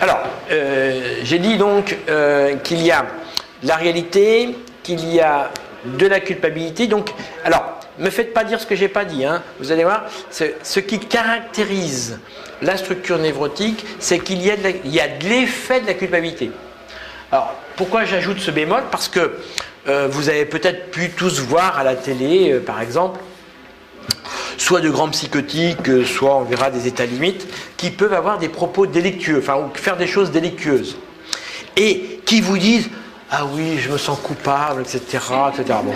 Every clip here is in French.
Alors, j'ai dit donc qu'il y a la réalité, qu'il y a de la culpabilité. Donc, alors, me faites pas dire ce que j'ai pas dit. Hein. Vous allez voir, ce qui caractérise la structure névrotique, c'est qu'il y a de l'effet de la culpabilité. Alors, pourquoi j'ajoute ce bémol? Parce que vous avez peut-être pu tous voir à la télé, par exemple, soit de grands psychotiques, soit on verra des états limites, qui peuvent avoir des propos délictueux, enfin, ou faire des choses délictueuses. Et qui vous disent « Ah oui, je me sens coupable, etc. etc. » Bon.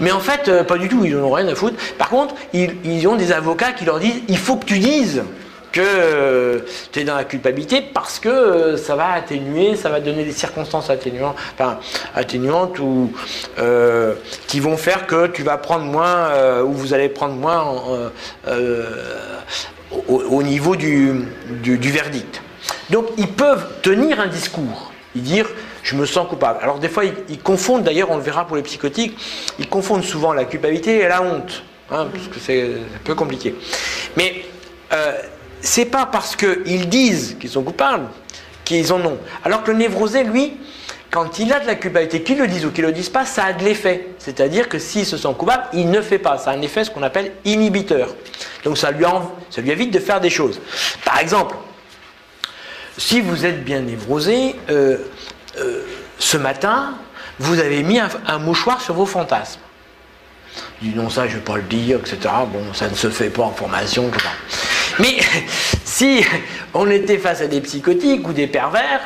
Mais en fait, pas du tout, ils n'en ont rien à foutre. Par contre, ils ont des avocats qui leur disent « Il faut que tu dises que tu es dans la culpabilité parce que ça va atténuer, ça va donner des circonstances atténuantes ou qui vont faire que tu vas prendre moins ou vous allez prendre moins au niveau du verdict. » Donc ils peuvent tenir un discours, ils dire je me sens coupable. Alors des fois ils confondent, d'ailleurs on le verra pour les psychotiques, ils confondent souvent la culpabilité et la honte, hein, parce que c'est un peu compliqué. Mais c'est pas parce qu'ils disent qu'ils sont coupables qu'ils en ont. Alors que le névrosé, lui, quand il a de la culpabilité, qu'il le dise ou qu'il ne le dise pas, ça a de l'effet. C'est-à-dire que s'il se sent coupable, il ne fait pas. Ça a un effet, ce qu'on appelle inhibiteur. Donc ça lui évite de faire des choses. Par exemple, si vous êtes bien névrosé, ce matin, vous avez mis un mouchoir sur vos fantasmes. Il dit non, ça je ne vais pas le dire, etc. Bon, ça ne se fait pas en formation, etc. Mais si on était face à des psychotiques ou des pervers,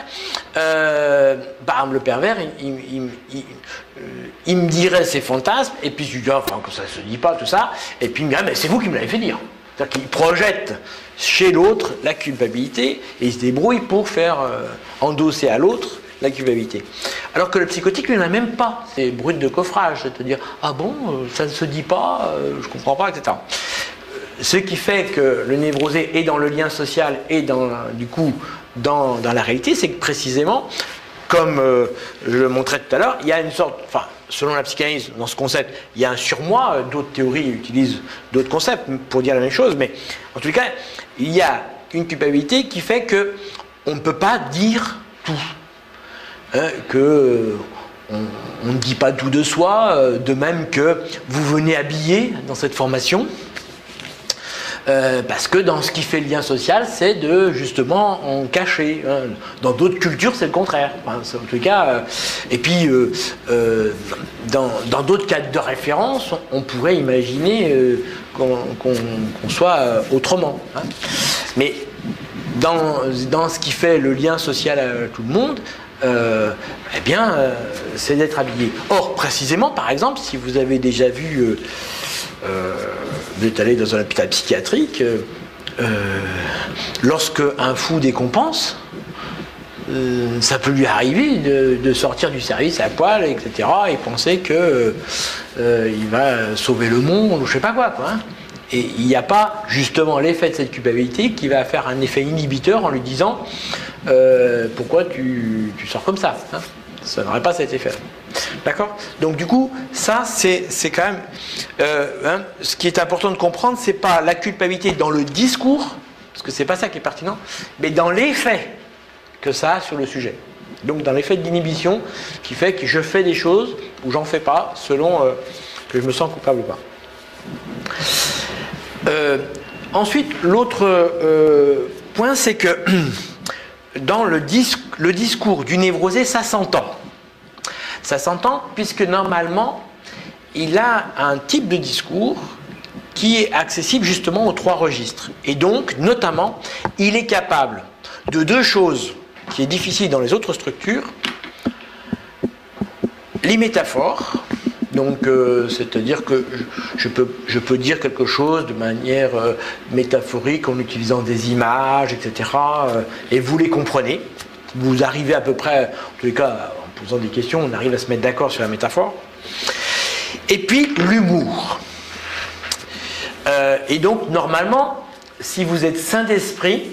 le pervers, il me dirait ses fantasmes, et puis je lui dis, enfin, que ça ne se dit pas, tout ça, et puis il me dirait, mais c'est vous qui me l'avez fait dire. C'est-à-dire qu'il projette chez l'autre la culpabilité, et il se débrouille pour faire endosser à l'autre la culpabilité. Alors que le psychotique, lui, n'en a même pas. C'est brut de coffrage, c'est-à-dire, ah bon, ça ne se dit pas, je ne comprends pas, etc. Ce qui fait que le névrosé est dans le lien social et dans la réalité, c'est que précisément, comme je le montrais tout à l'heure, il y a une sorte, enfin, selon la psychanalyse, dans ce concept, il y a un surmoi, d'autres théories utilisent d'autres concepts pour dire la même chose, mais en tout cas, il y a une culpabilité qui fait qu'on ne peut pas dire tout. Hein, on ne dit pas tout de soi, de même que vous venez habillé dans cette formation, parce que dans ce qui fait le lien social, c'est de justement en cacher. Hein. Dans d'autres cultures, c'est le contraire. Enfin, en tout cas, et puis dans d'autres cadres de référence, on pourrait imaginer qu'on soit autrement. Hein. Mais dans ce qui fait le lien social à tout le monde, c'est d'être habillé. Or, précisément, par exemple, si vous avez déjà vu, vous êtes allé dans un hôpital psychiatrique, lorsque un fou décompense, ça peut lui arriver de sortir du service à poil, etc., et penser que il va sauver le monde, ou je sais pas quoi, hein. Et il n'y a pas justement l'effet de cette culpabilité qui va faire un effet inhibiteur en lui disant pourquoi tu sors comme ça, hein. Ça n'aurait pas cet effet. D'accord? Donc du coup, ça c'est quand même ce qui est important de comprendre, c'est pas la culpabilité dans le discours, parce que c'est pas ça qui est pertinent, mais dans l'effet que ça a sur le sujet. Donc dans l'effet d'inhibition qui fait que je fais des choses ou j'en fais pas selon que je me sens coupable ou pas. Ensuite, l'autre point, c'est que dans le discours du névrosé, ça s'entend. Ça s'entend puisque normalement, il a un type de discours qui est accessible justement aux trois registres. Et donc, notamment, il est capable de deux choses qui est difficile dans les autres structures, les métaphores. Donc, c'est-à-dire que je peux dire quelque chose de manière métaphorique en utilisant des images, etc. Et vous les comprenez. Vous arrivez à peu près, en tous les cas, en posant des questions, on arrive à se mettre d'accord sur la métaphore. Et puis, l'humour. Et donc, normalement, si vous êtes sain d'esprit,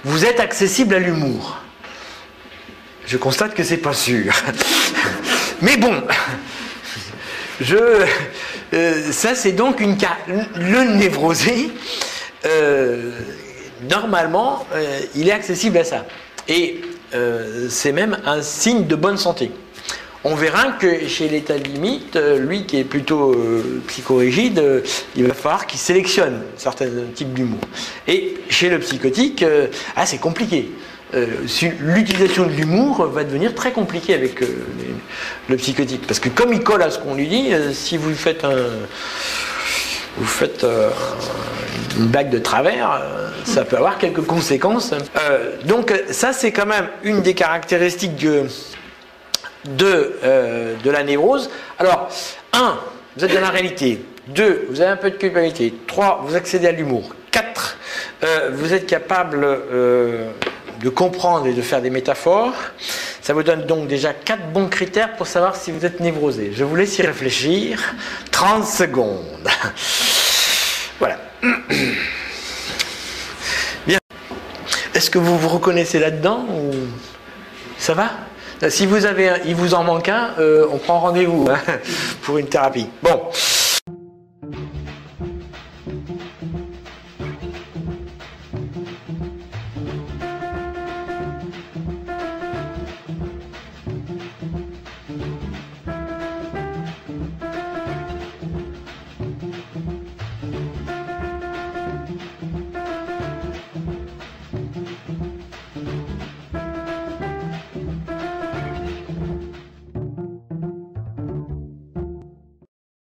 vous êtes accessible à l'humour. Je constate que c'est pas sûr. Mais bon... ça c'est donc le névrosé normalement, il est accessible à ça. Et c'est même un signe de bonne santé. On verra que chez l'état de limite, lui qui est plutôt psychorigide, il va falloir qu'il sélectionne certains types d'humour. Et chez le psychotique, c'est compliqué. L'utilisation de l'humour va devenir très compliquée avec le psychotique. Parce que comme il colle à ce qu'on lui dit, si vous faites une blague de travers, ça peut avoir quelques conséquences. Donc ça, c'est quand même une des caractéristiques de la névrose. Alors, 1, vous êtes dans la réalité. 2, vous avez un peu de culpabilité. 3, vous accédez à l'humour. 4, vous êtes capable de comprendre et de faire des métaphores. Ça vous donne donc déjà 4 bons critères pour savoir si vous êtes névrosé. Je vous laisse y réfléchir. 30 secondes. Voilà. Bien. Est-ce que vous vous reconnaissez là-dedans ou ça va ? Si vous avez il vous en manque un, on prend rendez-vous pour une thérapie. Bon.